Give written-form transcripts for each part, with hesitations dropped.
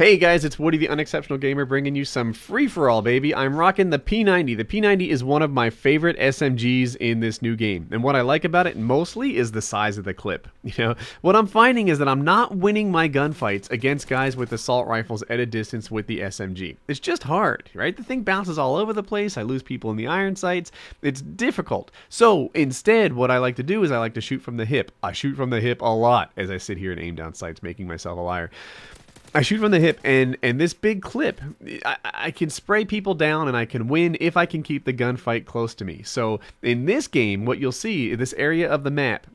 Hey guys, it's Woody the Unexceptional Gamer bringing you some free-for-all, baby. I'm rocking the P90. The P90 is one of my favorite SMGs in this new game. And what I like about it mostly is the size of the clip. What I'm finding is that I'm not winning my gunfights against guys with assault rifles at a distance with the SMG. It's just hard, right? The thing bounces all over the place. I lose people in the iron sights. It's difficult. So instead, what I like to do is I like to shoot from the hip. I shoot from the hip a lot as I sit here and aim down sights, making myself a liar. I shoot from the hip, and this big clip, I can spray people down, and I can win if I can keep the gunfight close to me. So in this game, what you'll see, this area of the map,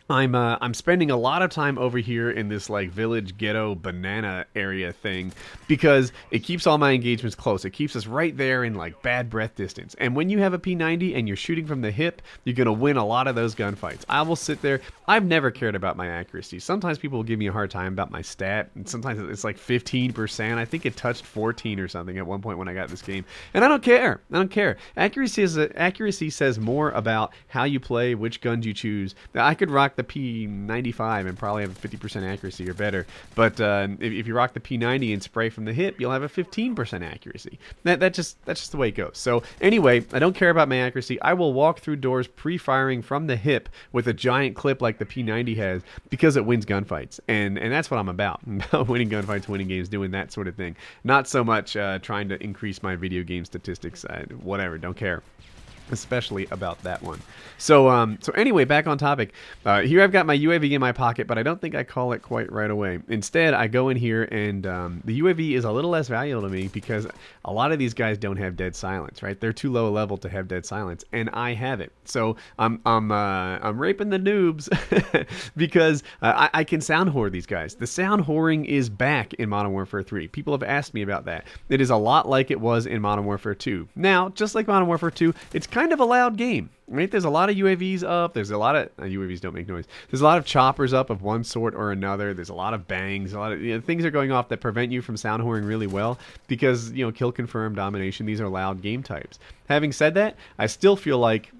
I'm spending a lot of time over here in this like village ghetto banana area thing because it keeps all my engagements close. It keeps us right there in like bad breath distance. And when you have a P90 and you're shooting from the hip, you're going to win a lot of those gunfights. I will sit there. I've never cared about my accuracy. Sometimes people will give me a hard time about my stat, and sometimes it's like 15%. I think it touched 14 or something at one point when I got this game. And I don't care. I don't care. Accuracy says more about how you play, which guns you choose. I could rock the P95 and probably have a 50% accuracy or better, but if you rock the P90 and spray from the hip, you'll have a 15% accuracy. That's just the way it goes. So anyway, I don't care about my accuracy. I will walk through doors pre-firing from the hip with a giant clip like the P90 has because it wins gunfights, and that's what I'm about. I'm about winning gunfights, winning games, doing that sort of thing. Not so much trying to increase my video game statistics. Whatever, don't care. Especially about that one. So anyway, back on topic. Here I've got my UAV in my pocket, but I don't think I call it quite right away. Instead, I go in here, and the UAV is a little less valuable to me because a lot of these guys don't have dead silence, right? They're too low a level to have dead silence, and I have it. So I'm raping the noobs because I can sound whore these guys. The sound whoring is back in Modern Warfare 3. People have asked me about that. It is a lot like it was in Modern Warfare 2. Now, just like Modern Warfare 2, it's kind of a loud game, right? There's a lot of UAVs up. There's a lot of UAVs don't make noise. There's a lot of choppers up of one sort or another. There's a lot of bangs. A lot of things are going off that prevent you from sound whoring really well because kill confirm, domination. These are loud game types. Having said that, I still feel like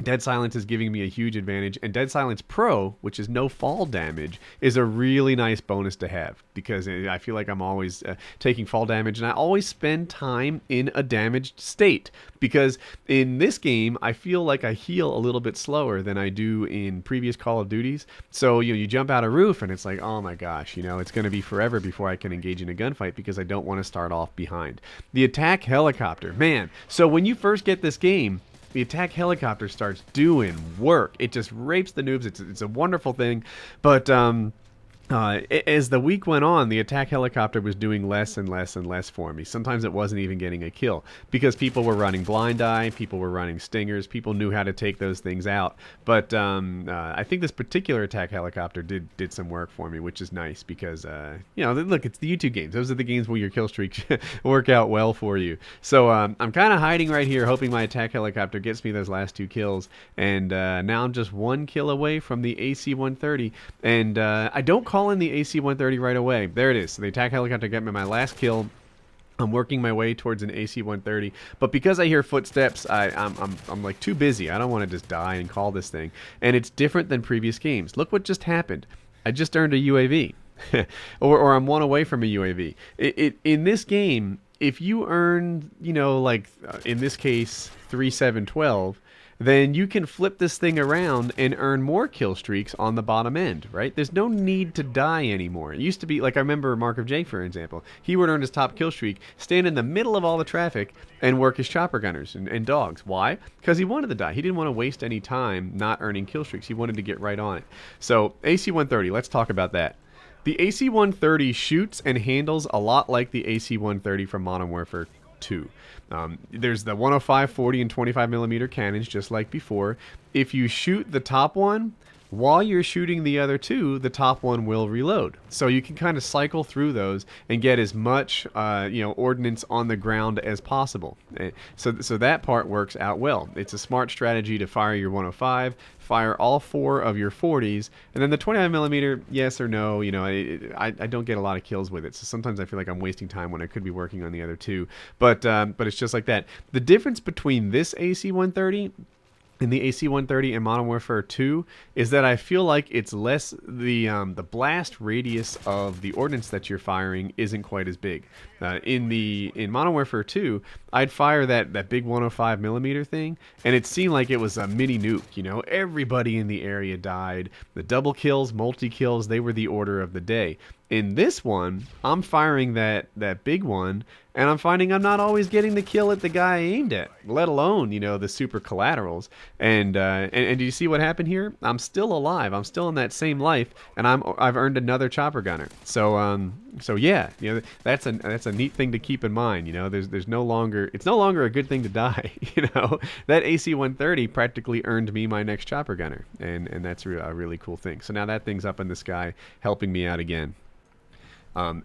Dead Silence is giving me a huge advantage, and Dead Silence Pro, which is no fall damage, is a really nice bonus to have because I feel like I'm always taking fall damage, and I always spend time in a damaged state because in this game, I feel like I heal a little bit slower than I do in previous Call of Duties. So you jump out a roof, and it's like, oh my gosh, it's going to be forever before I can engage in a gunfight because I don't want to start off behind. The attack helicopter, man. So when you first get this game, the attack helicopter starts doing work. It just rapes the noobs. It's a wonderful thing. But as the week went on, the attack helicopter was doing less and less and less for me. Sometimes it wasn't even getting a kill because people were running blind eye, people were running stingers, people knew how to take those things out. But I think this particular attack helicopter did some work for me, which is nice because look, it's the YouTube games. Those are the games where your kill streaks work out well for you. So I'm kind of hiding right here, hoping my attack helicopter gets me those last 2 kills. And now I'm just 1 kill away from the AC130, and I don't call in the AC130 right away. There it is. So the attack helicopter got me my last kill. I'm working my way towards an AC130, but because I hear footsteps, I'm like too busy. I don't want to just die and call this thing. And it's different than previous games. Look what just happened. I just earned a UAV, or I'm 1 away from a UAV. In this game, if you earn, in this case 3712. Then you can flip this thing around and earn more kill streaks on the bottom end, right? There's no need to die anymore. It used to be, like I remember Mark of Jake, for example. He would earn his top kill streak, stand in the middle of all the traffic, and work his chopper gunners and dogs. Why? Because he wanted to die. He didn't want to waste any time not earning kill streaks. He wanted to get right on it. So AC-130, let's talk about that. The AC-130 shoots and handles a lot like the AC-130 from Modern Warfare 2. There's the 105, 40, and 25 millimeter cannons, just like before. If you shoot the top one, while you're shooting the other 2, the top one will reload. So you can kind of cycle through those and get as much, ordnance on the ground as possible. So that part works out well. It's a smart strategy to fire your 105, fire all 4 of your 40s, and then the 25 millimeter, yes or no. I don't get a lot of kills with it, so sometimes I feel like I'm wasting time when I could be working on the other 2. But it's just like that. The difference between this AC-130 in the AC130 and Modern Warfare 2 is that I feel like it's less the blast radius of the ordnance that you're firing isn't quite as big. In Modern Warfare 2, I'd fire that big 105 millimeter thing, and it seemed like it was a mini nuke. You know, everybody in the area died. The double kills, multi kills, they were the order of the day. In this one, I'm firing that big one, and I'm finding I'm not always getting the kill at the guy I aimed at, let alone, you know, the super collaterals. And do you see what happened here? I'm still alive. I'm still in that same life, and I've earned another chopper gunner. So yeah, you know, that's a neat thing to keep in mind. You know, it's no longer a good thing to die. You know, that AC-130 practically earned me my next chopper gunner, and that's a really cool thing. So now that thing's up in the sky, helping me out again.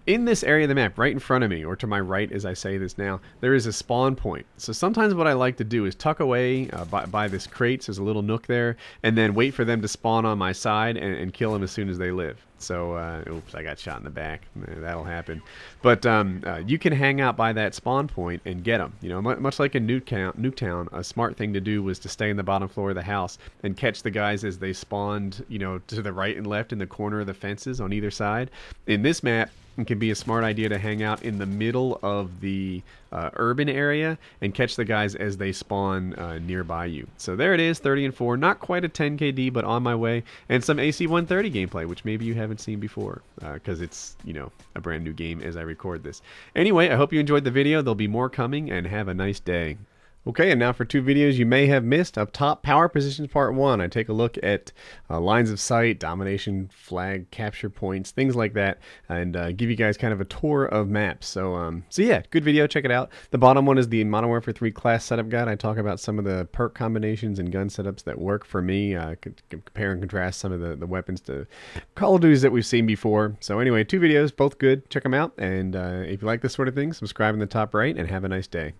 In this area of the map, right in front of me, or to my right as I say this now, there is a spawn point. So sometimes what I like to do is tuck away by this crate, so there's a little nook there, and then wait for them to spawn on my side and kill them as soon as they live. So, oops, I got shot in the back. That'll happen. But you can hang out by that spawn point and get them. You know, much like in Nuketown, a smart thing to do was to stay in the bottom floor of the house and catch the guys as they spawned, you know, to the right and left in the corner of the fences on either side. In this map, it can be a smart idea to hang out in the middle of the urban area and catch the guys as they spawn nearby you. So there it is, 30 and 4. Not quite a 10 KD, but on my way. And some AC-130 gameplay, which maybe you haven't seen before, because it's, you know, a brand new game as I record this. Anyway, I hope you enjoyed the video. There'll be more coming, and have a nice day. Okay, and now for 2 videos you may have missed. Up top, Power Positions Part 1. I take a look at lines of sight, domination, flag, capture points, things like that, and give you guys kind of a tour of maps. So yeah, good video. Check it out. The bottom one is the Modern Warfare 3 class setup guide. I talk about some of the perk combinations and gun setups that work for me. Compare and contrast some of the weapons to Call of Duties that we've seen before. So anyway, 2 videos, both good. Check them out. And if you like this sort of thing, subscribe in the top right, and have a nice day.